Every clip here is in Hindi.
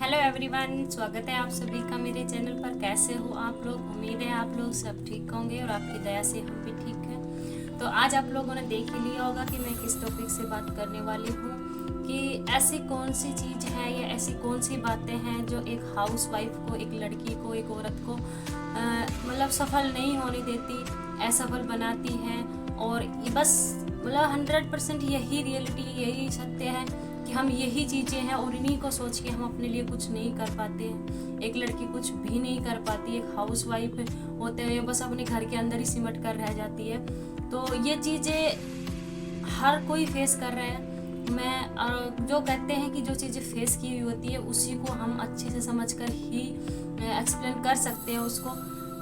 हेलो एवरीवन, स्वागत है आप सभी का मेरे चैनल पर। कैसे हो आप लोग? उम्मीद है आप लोग सब ठीक होंगे और आपकी दया से हम भी ठीक हैं। तो आज आप लोगों ने देख ही लिया होगा कि मैं किस टॉपिक से बात करने वाली हूँ, कि ऐसी कौन सी चीज़ है या ऐसी कौन सी बातें हैं जो एक हाउस वाइफ को, एक लड़की को, एक औरत को मतलब सफल नहीं होने देती, असफल बनाती हैं। और बस मतलब 100% यही रियलिटी, यही सत्य है कि हम यही चीज़ें हैं और इन्हीं को सोच के हम अपने लिए कुछ नहीं कर पाते हैं। एक लड़की कुछ भी नहीं कर पाती, एक हाउस वाइफ होते हुए बस अपने घर के अंदर ही सिमट कर रह जाती है। तो ये चीज़ें हर कोई फेस कर रहा है। मैं जो कहते हैं कि जो चीज़ें फेस की हुई होती है उसी को हम अच्छे से समझ कर ही एक्सप्लेन कर सकते हैं उसको।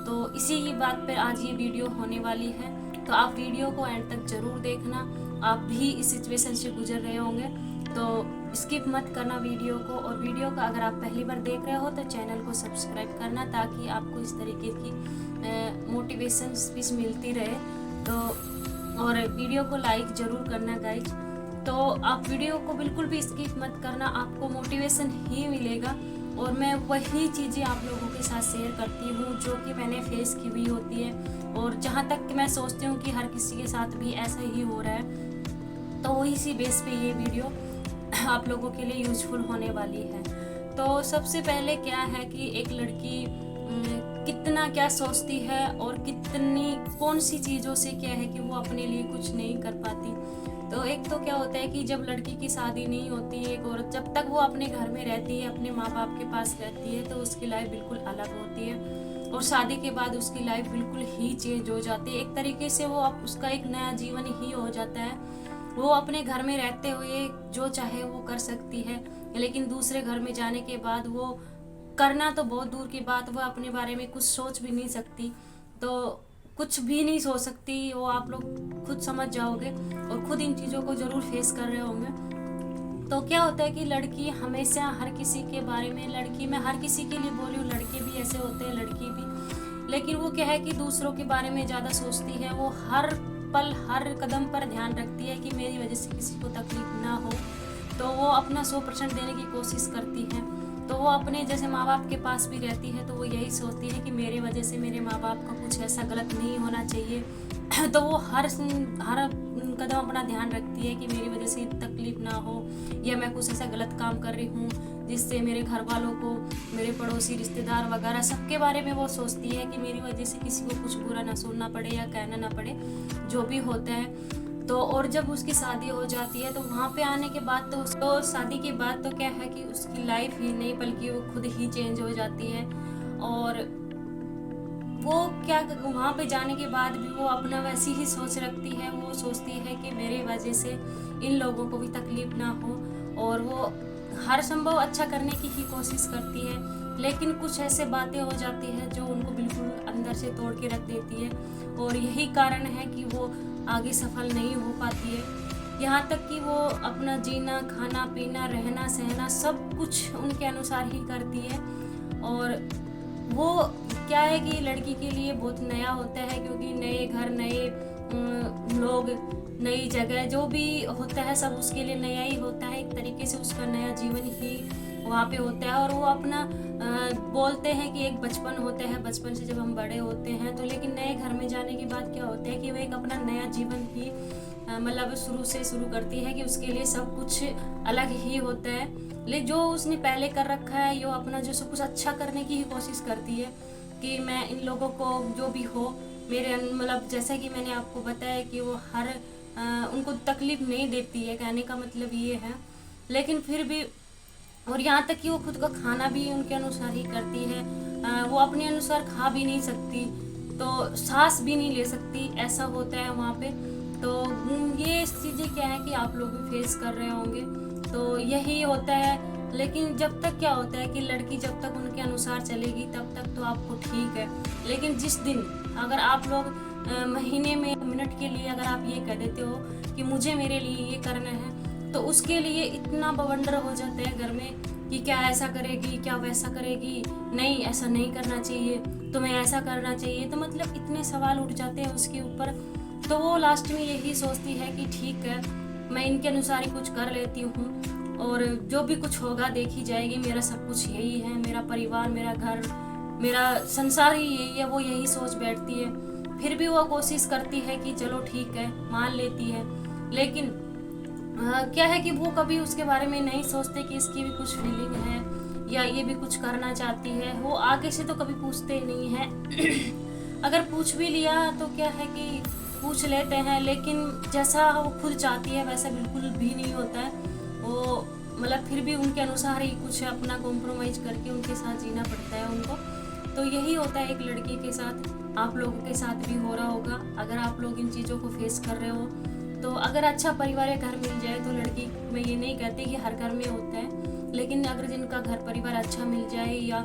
तो इसी की बात पर आज ये वीडियो होने वाली है। तो आप वीडियो को एंड तक ज़रूर देखना। आप भी इस सिचुएशन से गुजर रहे होंगे तो स्किप मत करना वीडियो को। और वीडियो का अगर आप पहली बार देख रहे हो तो चैनल को सब्सक्राइब करना, ताकि आपको इस तरीके की मोटिवेशन स्पीच मिलती रहे। तो और वीडियो को लाइक ज़रूर करना गाइज। तो आप वीडियो को बिल्कुल भी स्किप मत करना, आपको मोटिवेशन ही मिलेगा। और मैं वही चीज़ें आप लोगों के साथ शेयर करती हूँ जो कि मैंने फेस की हुई होती है, और जहाँ तक कि मैं सोचती हूँ कि हर किसी के साथ भी ऐसा ही हो रहा है। तो वही सी बेस पे ये वीडियो आप लोगों के लिए यूजफुल होने वाली है। तो सबसे पहले क्या है कि एक लड़की कितना क्या सोचती है और कितनी कौन सी चीज़ों से क्या है कि वो अपने लिए कुछ नहीं कर पाती। तो एक तो क्या होता है कि जब लड़की की शादी नहीं होती है, एक औरत जब तक वो अपने घर में रहती है, अपने माँ बाप के पास रहती है, तो उसकी लाइफ बिल्कुल अलग होती है। और शादी के बाद उसकी लाइफ बिल्कुल ही चेंज हो जाती है। एक तरीके से वो उसका एक नया जीवन ही हो जाता है। वो अपने घर में रहते हुए जो चाहे वो कर सकती है, लेकिन दूसरे घर में जाने के बाद वो करना तो बहुत दूर की बात, वो अपने बारे में कुछ सोच भी नहीं सकती। तो कुछ भी नहीं सोच सकती, वो आप लोग खुद समझ जाओगे और खुद इन चीज़ों को ज़रूर फेस कर रहे होंगे। तो क्या होता है कि लड़की हमेशा हर किसी के बारे में, लड़की मैं हर किसी के लिए बोली हूँ, लड़के भी ऐसे होते हैं, लड़की भी, लेकिन वो क्या है कि दूसरों के बारे में ज़्यादा सोचती है। वो हर पल हर कदम पर ध्यान रखती है कि मेरी वजह से किसी को तकलीफ ना हो। तो वो अपना 100% देने की कोशिश करती है। तो वो अपने जैसे माँ बाप के पास भी रहती है तो वो यही सोचती है कि मेरे वजह से मेरे माँ बाप का कुछ ऐसा गलत नहीं होना चाहिए। तो वो हर कदम अपना ध्यान रखती है कि मेरी वजह से तकलीफ ना हो, या मैं कुछ ऐसा गलत काम कर रही हूँ जिससे मेरे घर वालों को, मेरे पड़ोसी, रिश्तेदार वगैरह सबके बारे में वो सोचती है कि मेरी वजह से किसी को कुछ बुरा ना सुनना पड़े या कहना ना पड़े, जो भी होता है। तो और जब उसकी शादी हो जाती है तो वहाँ पे आने के बाद तो उसको शादी के बाद तो क्या है कि उसकी लाइफ ही नहीं बल्कि वो खुद ही चेंज हो जाती है। और वो क्या वहाँ पे जाने के बाद भी वो अपना वैसी ही सोच रखती है। वो सोचती है कि मेरे वजह से इन लोगों को भी तकलीफ ना हो, और वो हर संभव अच्छा करने की ही कोशिश करती है। लेकिन कुछ ऐसे बातें हो जाती है जो उनको बिल्कुल अंदर से तोड़ के रख देती है, और यही कारण है कि वो आगे सफल नहीं हो पाती है। यहाँ तक कि वो अपना जीना, खाना पीना, रहना सहना सब कुछ उनके अनुसार ही करती है। और वो क्या है कि लड़की के लिए बहुत नया होता है, क्योंकि नए घर, नए लोग, नई जगह, जो भी होता है सब उसके लिए नया ही होता है। एक तरीके से उसका नया जीवन ही वहाँ पे होता है। और वो अपना बोलते हैं कि एक बचपन होता है, बचपन से जब हम बड़े होते हैं तो, लेकिन नए घर में जाने के बाद क्या होता है कि वो एक अपना नया जीवन ही मतलब शुरू से शुरू करती है कि उसके लिए सब कुछ अलग ही होता है। लेकिन जो उसने पहले कर रखा है, यो अपना जो सब कुछ अच्छा करने की ही कोशिश करती है कि मैं इन लोगों को जो भी हो मेरे मतलब, जैसा कि मैंने आपको बताया कि वो हर उनको तकलीफ नहीं देती है, कहने का मतलब ये है। लेकिन फिर भी, और यहाँ तक कि वो खुद का खाना भी उनके अनुसार ही करती है। वो अपने अनुसार खा भी नहीं सकती, तो सांस भी नहीं ले सकती, ऐसा होता है वहाँ पे। तो ये चीज़ें क्या है कि आप लोग भी फेस कर रहे होंगे। तो यही होता है। लेकिन जब तक क्या होता है कि लड़की जब तक उनके अनुसार चलेगी तब तक तो आपको ठीक है। लेकिन जिस दिन अगर आप लोग महीने में, मिनट के लिए अगर आप ये कह देते हो कि मुझे मेरे लिए ये करना है, तो उसके लिए इतना बवंडर हो जाता है घर में कि क्या ऐसा करेगी, क्या वैसा करेगी, नहीं ऐसा नहीं करना चाहिए, तुम्हें ऐसा करना चाहिए। तो मतलब इतने सवाल उठ जाते हैं उसके ऊपर। तो वो लास्ट में यही सोचती है कि ठीक है, मैं इनके अनुसार ही कुछ कर लेती हूँ। और जो भी कुछ होगा देखी जाएगी, मेरा सब कुछ यही है, मेरा परिवार, मेरा घर, मेरा संसार ही यही है, वो यही सोच बैठती है। फिर भी वो कोशिश करती है कि चलो ठीक है, मान लेती है। लेकिन क्या है कि वो कभी उसके बारे में नहीं सोचते कि इसकी भी कुछ फीलिंग है या ये भी कुछ करना चाहती है। वो आगे से तो कभी पूछते नहीं हैं। अगर पूछ भी लिया तो क्या है कि पूछ लेते हैं, लेकिन जैसा वो खुद चाहती है वैसा बिल्कुल भी नहीं होता है। वो मतलब फिर भी उनके अनुसार ही कुछ अपना कॉम्प्रोमाइज़ करके उनके साथ जीना पड़ता है उनको। तो यही होता है एक लड़की के साथ, आप लोगों के साथ भी हो रहा होगा अगर आप लोग इन चीज़ों को फेस कर रहे हो। तो अगर अच्छा परिवार या घर मिल जाए तो लड़की, मैं ये नहीं कहती कि हर घर में होता है, लेकिन अगर जिनका घर परिवार अच्छा मिल जाए या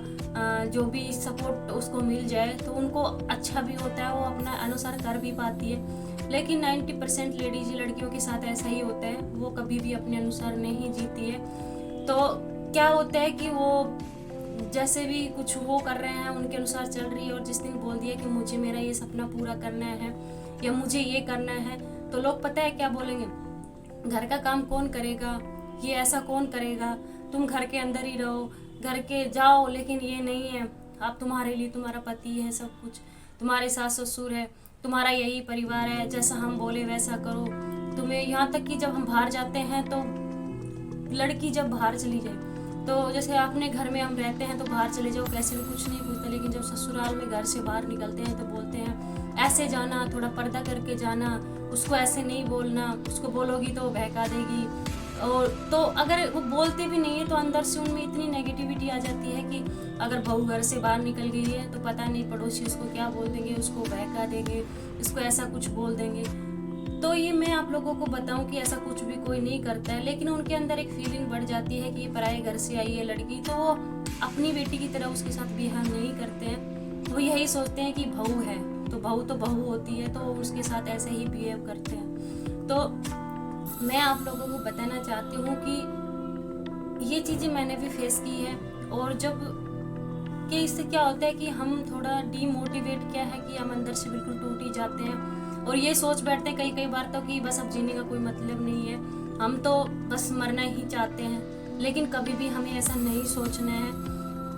जो भी सपोर्ट उसको मिल जाए तो उनको अच्छा भी होता है, वो अपना अनुसार कर भी पाती है। लेकिन 90% लेडीज लड़कियों के साथ ऐसा ही होता है, वो कभी भी अपने अनुसार नहीं जीती है। तो क्या होता है कि वो जैसे भी कुछ वो कर रहे हैं उनके अनुसार चल रही है, और जिस दिन बोल दिया कि मुझे मेरा ये सपना पूरा करना है या मुझे ये करना है, तो लोग पता है क्या बोलेंगे, घर का काम कौन करेगा, ये ऐसा कौन करेगा, तुम घर के अंदर ही रहो, घर के जाओ। लेकिन ये नहीं है, आप तुम्हारे लिए तुम्हारा पति है, सब कुछ तुम्हारे सास ससुर है, तुम्हारा यही परिवार है, जैसा हम बोले वैसा करो। तुम्हें यहाँ तक कि जब हम बाहर जाते हैं तो लड़की जब बाहर चली जाए, तो जैसे अपने घर में हम रहते हैं तो बाहर चले जाओ कैसे भी कुछ नहीं पूछते, लेकिन जब ससुराल में घर से बाहर निकलते हैं तो बोलते हैं ऐसे जाना, थोड़ा पर्दा करके जाना, उसको ऐसे नहीं बोलना, उसको बोलोगी तो वो बहका देगी। और तो अगर वो बोलते भी नहीं है तो अंदर से उनमें इतनी नेगेटिविटी आ जाती है कि अगर बहू घर से बाहर निकल गई है तो पता नहीं पड़ोसी उसको क्या बोल देंगे, उसको बहका देंगे, उसको ऐसा कुछ बोल देंगे। तो ये मैं आप लोगों को बताऊं कि ऐसा कुछ भी कोई नहीं करता है, लेकिन उनके अंदर एक फीलिंग बढ़ जाती है कि ये पराये घर से आई है लड़की, तो वो अपनी बेटी की तरह उसके साथ बिहेव नहीं करते हैं। वो यही सोचते हैं कि बहू है तो बहू होती है, तो उसके साथ ऐसे ही बिहेव करते हैं। तो मैं आप लोगों को बताना चाहती हूँ कि ये चीज़ें मैंने भी फेस की है, और जब कि इससे क्या होता है कि हम थोड़ा डीमोटिवेट, क्या है कि हम अंदर से बिल्कुल टूट ही जाते हैं और ये सोच बैठते हैं कई बार तो कि बस अब जीने का कोई मतलब नहीं है, हम तो बस मरना ही चाहते हैं। लेकिन कभी भी हमें ऐसा नहीं सोचना है,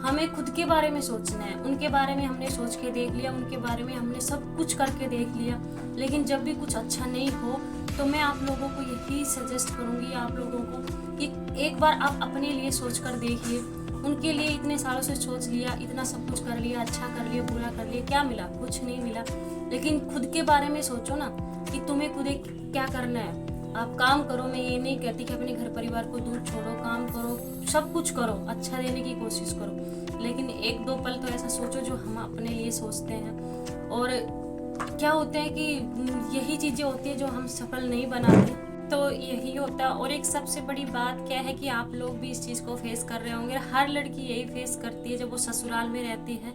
हमें खुद के बारे में सोचना है। उनके बारे में हमने सोच के देख लिया, उनके बारे में हमने सब कुछ करके देख लिया, लेकिन जब भी कुछ अच्छा नहीं हो तो मैं आप लोगों को यही सजेस्ट करूँगी आप लोगों को कि एक बार आप अपने लिए सोच कर देखिए। उनके लिए इतने सालों से सोच लिया, इतना सब कुछ कर लिया, अच्छा कर लिया, पूरा कर लिया, क्या मिला? कुछ नहीं मिला। लेकिन खुद के बारे में सोचो ना कि तुम्हें खुद क्या करना है। आप काम करो, मैं ये नहीं कहती कि अपने घर परिवार को दूर छोड़ो, काम करो, सब कुछ करो, अच्छा देने की कोशिश करो, लेकिन एक दो पल तो ऐसा सोचो जो हम अपने लिए सोचते हैं। और क्या होता है कि यही चीज़ें होती है जो हम सफल नहीं बनाते, तो यही होता है। और एक सबसे बड़ी बात क्या है कि आप लोग भी इस चीज़ को फेस कर रहे होंगे, हर लड़की यही फेस करती है जब वो ससुराल में रहती है।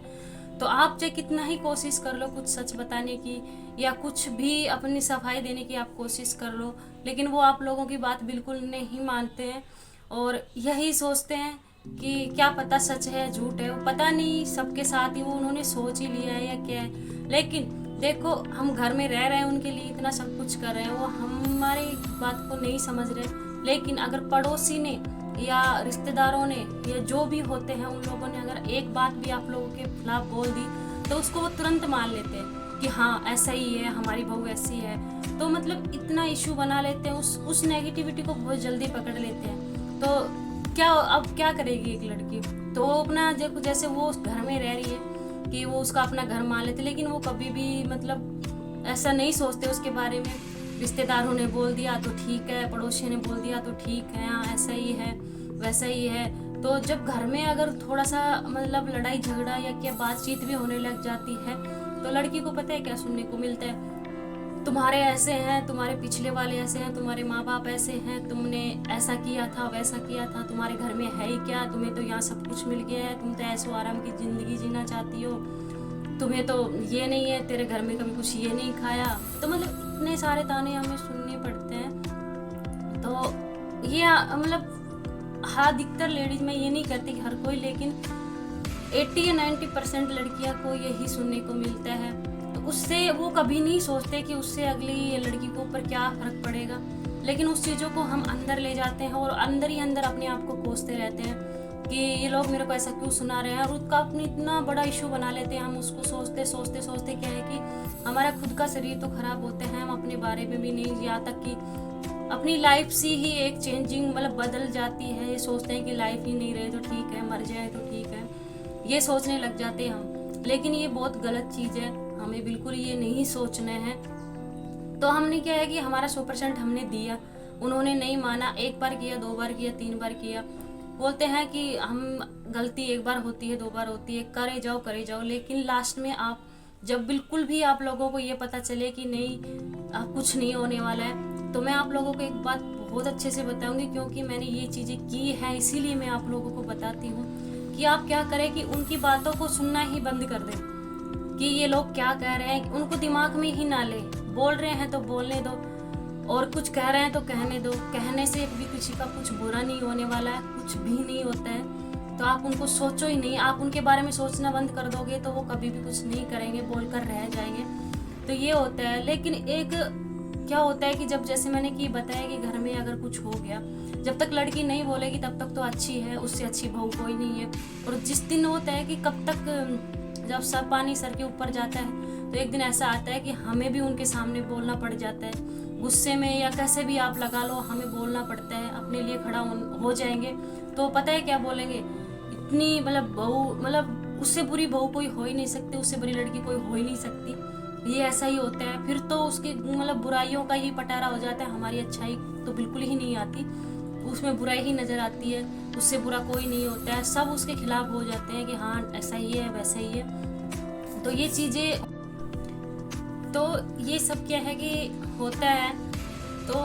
तो आप चाहे कितना ही कोशिश कर लो कुछ सच बताने की या कुछ भी अपनी सफाई देने की आप कोशिश कर लो, लेकिन वो आप लोगों की बात बिल्कुल नहीं मानते हैं और यही सोचते हैं कि क्या पता सच है झूठ है, वो पता नहीं, सबके साथ ही वो उन्होंने सोच ही लिया है या क्या है। लेकिन देखो, हम घर में रह रहे हैं, उनके लिए इतना सब कुछ कर रहे हैं, वो हमारी बात को नहीं समझ रहे। लेकिन अगर पड़ोसी ने या रिश्तेदारों ने या जो भी होते हैं उन लोगों ने अगर एक बात भी आप लोगों के खिलाफ बोल दी तो उसको वो तुरंत मान लेते हैं कि हाँ ऐसा ही है, हमारी बहू ऐसी है। तो मतलब इतना इशू बना लेते हैं, उस नेगेटिविटी को बहुत जल्दी पकड़ लेते हैं। तो क्या अब क्या करेगी एक लड़की? तो वो अपना जैसे वो घर में रह रही है कि वो उसका अपना घर मान लेते, लेकिन वो कभी भी मतलब ऐसा नहीं सोचते उसके बारे में। रिश्तेदारों ने बोल दिया तो ठीक है, पड़ोसी ने बोल दिया तो ठीक है, हाँ ऐसा ही है वैसा ही है। तो जब घर में अगर थोड़ा सा मतलब लड़ाई झगड़ा या क्या बातचीत भी होने लग जाती है तो लड़की को पता है क्या सुनने को मिलता है, तुम्हारे ऐसे हैं, तुम्हारे पिछले वाले ऐसे हैं, तुम्हारे माँ बाप ऐसे हैं, तुमने ऐसा किया था वैसा किया था, तुम्हारे घर में है ही क्या, तुम्हें तो यहाँ सब कुछ मिल गया है, तुम तो ऐसो आराम की ज़िंदगी जीना चाहती हो, तुम्हें तो ये नहीं है, तेरे घर में कभी कुछ ये नहीं खाया। तो मतलब इतने सारे ताने हमें सुनने पड़ते हैं। तो ये मतलब हाँ, अधिकतर लेडीज, में ये नहीं कहती कि हर कोई, लेकिन 80 या 90% लड़कियां को यही सुनने को मिलता है। तो उससे वो कभी नहीं सोचते कि उससे अगली लड़की को ऊपर क्या फर्क पड़ेगा। लेकिन उस चीज़ों को हम अंदर ले जाते हैं और अंदर ही अंदर अपने आप को कोसते रहते हैं कि ये लोग मेरे को ऐसा क्यों सुना रहे हैं, और उसका अपनी इतना बड़ा इशू बना लेते हैं। हम उसको सोचते सोचते सोचते क्या है कि हमारा खुद का शरीर तो खराब होते हैं, हम अपने बारे में भी नहीं, यहाँ तक कि अपनी लाइफ से ही एक चेंजिंग मतलब बदल जाती है। ये सोचते हैं कि लाइफ ही नहीं रहे तो ठीक है, मर जाए तो ठीक है, ये सोचने लग जाते हैं हम। लेकिन ये बहुत गलत चीज़ है, हमें बिल्कुल ये नहीं सोचना है। तो हमने क्या है कि हमारा 100% हमने दिया, उन्होंने नहीं माना, एक बार किया, 2 बार किया, 3 बार किया। बोलते हैं कि हम गलती एक बार होती है, 2 बार होती है, करे जाओ, लेकिन लास्ट में आप जब बिल्कुल भी आप लोगों को ये पता चले कि नहीं कुछ नहीं होने वाला है, तो मैं आप लोगों को एक बात बहुत अच्छे से बताऊंगी, क्योंकि मैंने ये चीज़ें की है, इसीलिए मैं आप लोगों को बताती हूँ कि आप क्या करें कि उनकी बातों को सुनना ही बंद कर दें कि ये लोग क्या कह रहे हैं, उनको दिमाग में ही ना ले। बोल रहे हैं तो बोलने दो, और कुछ कह रहे हैं तो कहने दो। कहने से भी किसी का कुछ बुरा नहीं होने वाला है, कुछ भी नहीं होता है। तो आप उनको सोचो ही नहीं, आप उनके बारे में सोचना बंद कर दोगे तो वो कभी भी कुछ नहीं करेंगे, बोलकर रह जाएंगे। तो ये होता है। लेकिन एक क्या होता है कि जब जैसे मैंने कि बताया कि घर में अगर कुछ हो गया, जब तक लड़की नहीं बोलेगी तब तक तो अच्छी है, उससे अच्छी बहू कोई नहीं है। और जिस दिन होता है कि कब तक जब सब पानी सर के ऊपर जाता है, तो एक दिन ऐसा आता है कि हमें भी उनके सामने बोलना पड़ जाता है। गुस्से में या कैसे भी आप लगा लो, हमें बोलना पड़ता है, अपने लिए खड़ा हो जाएंगे। तो पता है क्या बोलेंगे, इतनी मतलब बहू, मतलब उससे बुरी बहू कोई हो ही नहीं सकती, उससे बुरी लड़की कोई हो ही नहीं सकती। ये ऐसा ही होता है। फिर तो उसके मतलब बुराइयों का ही पटारा हो जाता है, हमारी अच्छाई तो बिल्कुल ही नहीं आती, उसमें बुराई ही नजर आती है। उससे बुरा कोई नहीं होता है, सब उसके खिलाफ हो जाते हैं कि हाँ ऐसा ही है, वैसा ही है। तो ये चीज़ें, तो ये सब क्या है कि होता है। तो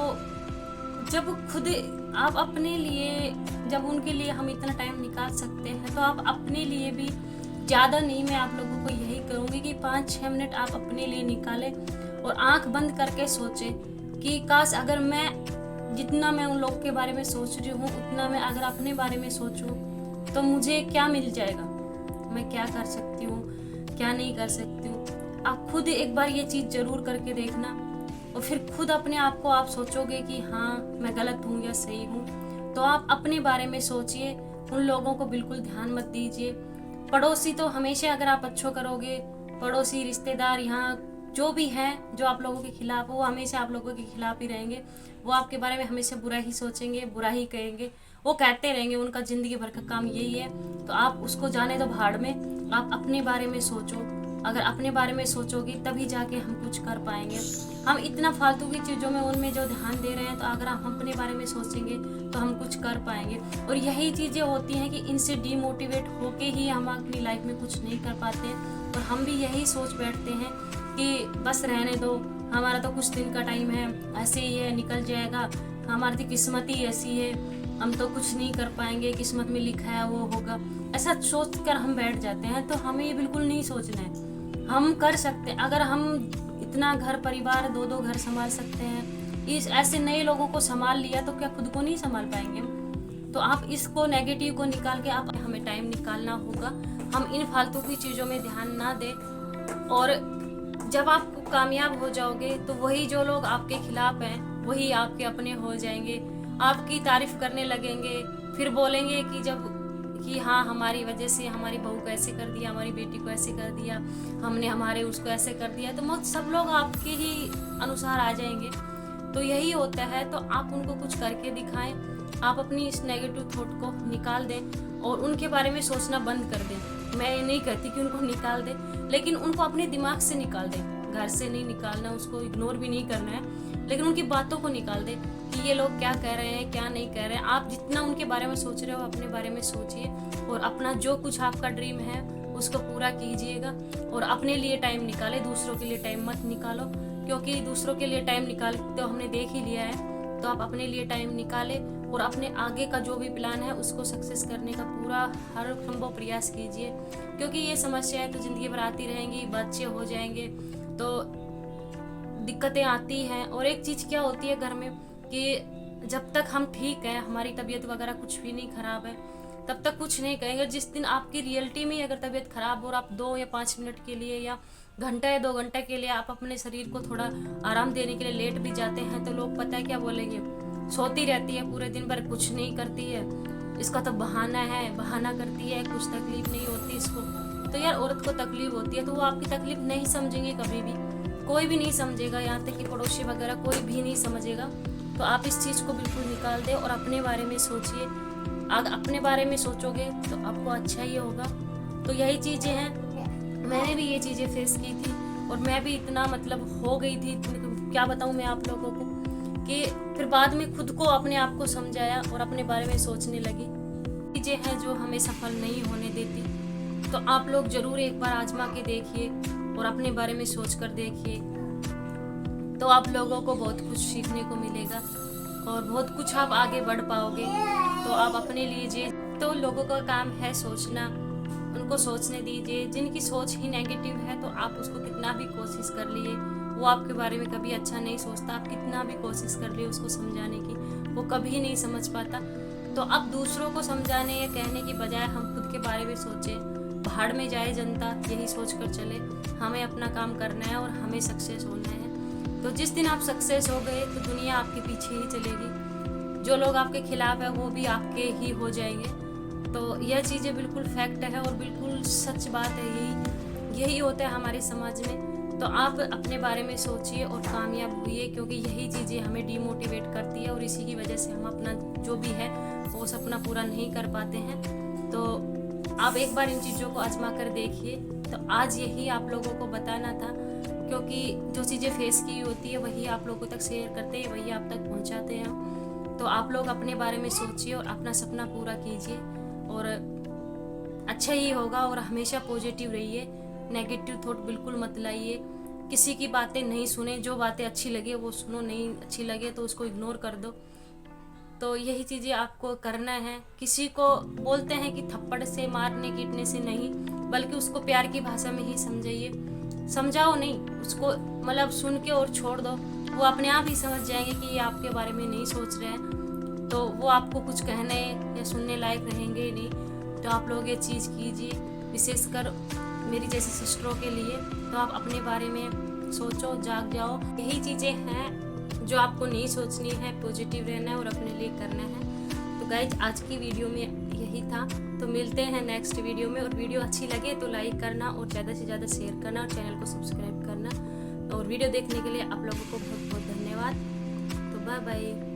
जब खुद आप अपने लिए, जब उनके लिए हम इतना टाइम निकाल सकते हैं, तो आप अपने लिए भी ज़्यादा नहीं, मैं आप लोगों को यही करूँगी कि 5-6 मिनट आप अपने लिए निकालें और आंख बंद करके सोचें कि काश अगर मैं जितना मैं उन लोगों के बारे में सोच रही हूँ उतना मैं अगर अपने बारे में सोचूं तो मुझे क्या मिल जाएगा, मैं क्या कर सकती हूँ, क्या नहीं कर सकती हूँ। आप खुद एक बार ये चीज़ ज़रूर करके देखना, और फिर खुद अपने आप को आप सोचोगे कि हाँ मैं गलत हूँ या सही हूँ। तो आप अपने बारे में सोचिए, उन लोगों को बिल्कुल ध्यान मत दीजिए। पड़ोसी तो हमेशा अगर आप अच्छो करोगे, पड़ोसी रिश्तेदार यहाँ जो भी हैं जो आप लोगों के खिलाफ, वो हमेशा आप लोगों के खिलाफ ही रहेंगे। वो आपके बारे में हमेशा बुरा ही सोचेंगे, बुरा ही कहेंगे, वो कहते रहेंगे, उनका ज़िंदगी भर का काम यही है। तो आप उसको जाने दो भाड़ में, आप अपने बारे में सोचो। अगर अपने बारे में सोचोगे तभी जाके हम कुछ कर पाएंगे। हम इतना फालतू की चीज़ों में उनमें जो ध्यान दे रहे हैं, तो अगर हम अपने बारे में सोचेंगे तो हम कुछ कर पाएंगे। और यही चीज़ें होती हैं कि इनसे डीमोटिवेट होके ही हम अपनी लाइफ में कुछ नहीं कर पाते हैं। और हम भी यही सोच बैठते हैं कि बस रहने दो, हमारा तो कुछ दिन का टाइम है, ऐसे ही है, निकल जाएगा, हमारी तो किस्मत ही ऐसी है, हम तो कुछ नहीं कर पाएंगे, किस्मत में लिखा है वो होगा, ऐसा सोच कर हम बैठ जाते हैं। तो हमें ये बिल्कुल नहीं सोचना है, हम कर सकते हैं। अगर हम इतना घर परिवार 2-2 घर संभाल सकते हैं, इस ऐसे नए लोगों को संभाल लिया, तो क्या खुद को नहीं संभाल पाएंगे? तो आप इसको नेगेटिव को निकाल के आप हमें टाइम निकालना होगा, हम इन फालतू की चीज़ों में ध्यान ना दें। और जब आप कामयाब हो जाओगे तो वही जो लोग आपके खिलाफ हैं वही आपके अपने हो जाएंगे, आपकी तारीफ करने लगेंगे, फिर बोलेंगे कि जब कि हाँ हमारी वजह से हमारी बहू को ऐसे कर दिया, हमारी बेटी को ऐसे कर दिया, हमने हमारे उसको ऐसे कर दिया, तो सब लोग आपके ही अनुसार आ जाएंगे। तो यही होता है। तो आप उनको कुछ करके दिखाएं, आप अपनी इस नेगेटिव थॉट को निकाल दें और उनके बारे में सोचना बंद कर दें। मैं ये नहीं कहती कि उनको निकाल दें, लेकिन उनको अपने दिमाग से निकाल दें, घर से नहीं निकालना, उसको इग्नोर भी नहीं करना है, लेकिन उनकी बातों को निकाल दें कि ये लोग क्या कह रहे हैं, क्या नहीं कह रहे हैं। आप जितना उनके बारे में सोच रहे हो अपने बारे में सोचिए, और अपना जो कुछ आपका ड्रीम है उसको पूरा कीजिएगा। और अपने लिए टाइम निकाले, दूसरों के लिए टाइम मत निकालो, क्योंकि दूसरों के लिए टाइम निकाल तो हमने देख ही लिया है। तो आप अपने लिए टाइम निकाले और अपने आगे का जो भी प्लान है उसको सक्सेस करने का पूरा हर संभव प्रयास कीजिए, क्योंकि ये समस्याएं तो ज़िंदगी भर आती रहेंगी, बच्चे हो जाएंगे तो दिक्कतें आती हैं। और एक चीज़ क्या होती है घर में कि जब तक हम ठीक हैं, हमारी तबीयत वगैरह कुछ भी नहीं ख़राब है, तब तक कुछ नहीं कहेंगे। जिस दिन आपकी रियलिटी में अगर तबीयत ख़राब हो और आप 2 या 5 मिनट के लिए या घंटा या 2 घंटे के लिए आप अपने शरीर को थोड़ा आराम देने के लिए लेट भी जाते हैं तो लोग पता है क्या बोलेंगे, सोती रहती है पूरे दिन भर, कुछ नहीं करती है, इसका तो बहाना है, बहाना करती है, कुछ तकलीफ नहीं होती इसको। तो यार औरत को तकलीफ होती है तो वो आपकी तकलीफ नहीं समझेंगे कभी भी, कोई भी नहीं समझेगा, यहाँ तक कि पड़ोसी वगैरह कोई भी नहीं समझेगा। तो आप इस चीज़ को बिल्कुल निकाल दें और अपने बारे में सोचिए। अगर अपने बारे में सोचोगे तो आपको अच्छा ही होगा। तो यही चीज़ें हैं, मैंने भी ये चीज़ें फेस की थी और मैं भी इतना मतलब हो गई थी, क्या बताऊँ मैं आप लोगों को, कि फिर बाद में खुद को अपने आप को समझाया और अपने बारे में सोचने लगी। चीज़ें हैं जो हमें सफल नहीं होने देती। तो आप लोग ज़रूर एक बार आजमा के देखिए और अपने बारे में सोच कर देखिए, तो आप लोगों को बहुत कुछ सीखने को मिलेगा और बहुत कुछ आप आगे बढ़ पाओगे। तो आप अपने लीजिए। तो लोगों का काम है सोचना, उनको सोचने दीजिए। जिनकी सोच ही नेगेटिव है तो आप उसको कितना भी कोशिश कर लिए, वो आपके बारे में कभी अच्छा नहीं सोचता। आप कितना भी कोशिश कर लिए उसको समझाने की, वो कभी नहीं समझ पाता। तो अब दूसरों को समझाने या कहने की बजाय हम खुद के बारे में सोचें। भाड़ में जाए जनता, यही सोच कर चले। हमें अपना काम करना है और हमें सक्सेस होना है। तो जिस दिन आप सक्सेस हो गए तो दुनिया आपके पीछे ही चलेगी। जो लोग आपके खिलाफ है वो भी आपके ही हो जाएंगे। तो यह चीज़ें बिल्कुल फैक्ट है और बिल्कुल सच बात है। यही होता है हमारे समाज में। तो आप अपने बारे में सोचिए और कामयाब हुइए, क्योंकि यही चीज़ें हमें डिमोटिवेट करती है और इसी की वजह से हम अपना जो भी है वो सपना पूरा नहीं कर पाते हैं। तो आप एक बार इन चीज़ों को आजमा कर देखिए। तो आज यही आप लोगों को बताना था, क्योंकि जो चीज़ें फेस की होती है वही आप लोगों तक शेयर करते हैं, वही आप तक पहुंचाते हैं। तो आप लोग अपने बारे में सोचिए और अपना सपना पूरा कीजिए और अच्छा ही होगा। और हमेशा पॉजिटिव रहिए, नेगेटिव थॉट बिल्कुल मत लाइए। किसी की बातें नहीं सुने, जो बातें अच्छी लगे वो सुनो, नहीं अच्छी लगे तो उसको इग्नोर कर दो। तो यही चीज़ें आपको करना है। किसी को बोलते हैं कि थप्पड़ से मारने पीटने से नहीं, बल्कि उसको प्यार की भाषा में ही समझाइए। समझाओ नहीं उसको, मतलब सुन के और छोड़ दो। वो अपने आप ही समझ जाएंगे कि ये आपके बारे में नहीं सोच रहे हैं, तो वो आपको कुछ कहने या सुनने लायक रहेंगे ही नहीं। तो आप लोग ये चीज़ कीजिए, विशेषकर मेरी जैसी सिस्टरों के लिए। तो आप अपने बारे में सोचो, जाग जाओ। यही चीज़ें हैं जो आपको नहीं सोचनी है, पॉजिटिव रहना है और अपने लिए करना है। तो गाइज आज की वीडियो में यही था। तो मिलते हैं नेक्स्ट वीडियो में। और वीडियो अच्छी लगे तो लाइक करना और ज़्यादा से ज़्यादा शेयर करना और चैनल को सब्सक्राइब करना। और वीडियो देखने के लिए आप लोगों को बहुत बहुत धन्यवाद। तो बाय बाय।